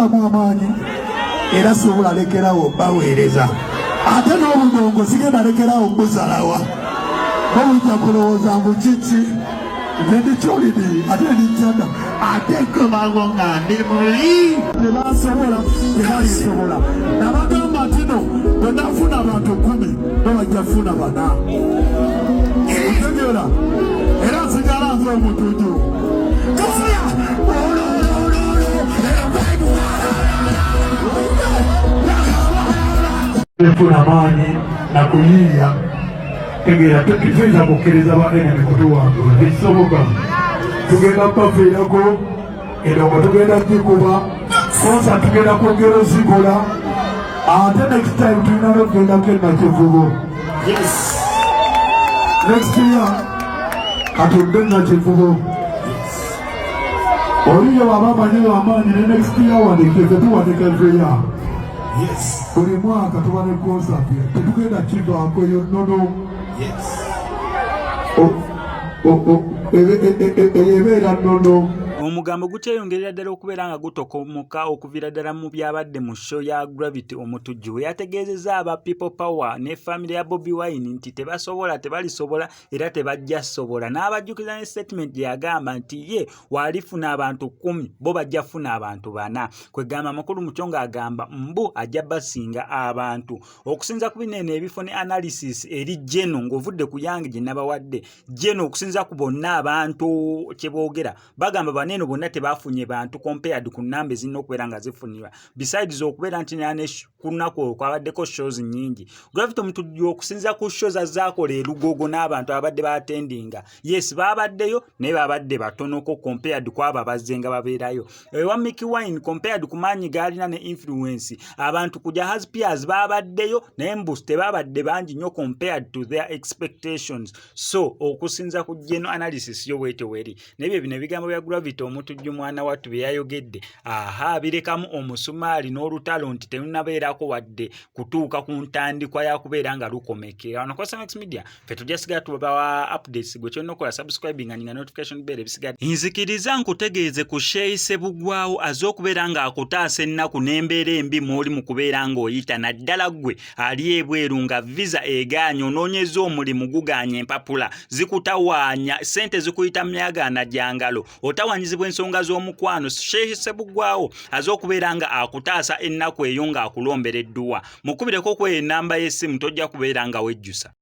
kussaamu amaanyi era sobola lekerawo baweereza ate n'obudongo sigenda lekerawo buzalawa bawujja kulowooza ngu kiki nendikyolidi ate ndikyanda ate komango nga ndi muli tebasobola tebalisobola nabagamba ntino bwenafuna abantu 10 babajja funa 4 otegeera era nsigala nze omutuju efuna maanyi nakuyiiya tegeera tukituiza kukkiriza banene kutuwangula tekisoboka tugenda kubafiirako endongo tugenda gikuba konsa tugenda kwongera ozikola ate next time tulina nokugendako enakivubo next year katudde nakivubo oliyo baba amanyi amaanyi ne next year wandikize tuwandika every year buli mwaka tuba ne concert tetugenda kivaako eyo nnono ebeera nnono. Omugambo gukyeyongerera ddala okubeera nga gutokomoka okuviira ddala mu byabadde mu show ya Gravity omutujju we yategeezezza aba People Power ne family ya Bobi Wine nti tebasobola tebalisobola era tebajja sobola n'abajjukiza ne statement gye yagamba nti ye walifuna abantu 10 bo bajja funa abantu 4 kwegamba makulu mucyo ng'agamba mbu ajja basinga abantu okusinza ku binene ebifo ne analysis eri Jeno ng'ovudde ku yange gye nabawadde Jeno okusinza ku bonna abantu kye boogera bagamba neno bonna tebafunye bantu compared ku nambe zino okubeera nga zifunirwa besides okubeera nti kunaku kwabaddeko shows nyingi Gravity omutujju okusinza ku shows azaakola erugogo n'abantu abadde batendinga yes babaddeyo naye babadde batonoko compared ku abo abazzenga babeerayo ewa Mickey Wine compared ku maanyi gaalina ne influence abantu ku Jahazi Peers babaddeyo naye mbusi tebabadde bangi nnyo compared to their expectations so okusinza ku General analysis yo bwetyo weri nebyo bino ebigambo bya Gravity omutujju mwana wattu bye yayogedde birekamu omusumaali n'olutalo nti terunabeerako wadde kutuuka ku ntandikwa ya kubeera nga lukomekera wano kwa Max Media fe tujja sigala tubawa updates gwe kyonna okola subscribing nga notification bell ebisigadde nzikiriza nkutegeeze ku Sheyi Sebugwawo az'okubeera nga akutaasa ennaku n'embeera embi mw'oli mu kubeera ng'oyita naddala ggwe ali ebweru nga visa egaanya onoonyeza omulimu gugaanya empapula zikutawaanya ssente zikuyita myagaana gyangalo otawanyizibwa ensonga z'omukwano Sheyi Sebugwawo az'okubeera nga akutaasa ennaku eyo ng'akulombera edduwa mukubireko ku enamba y'essimu tojja kubeera nga wejjusa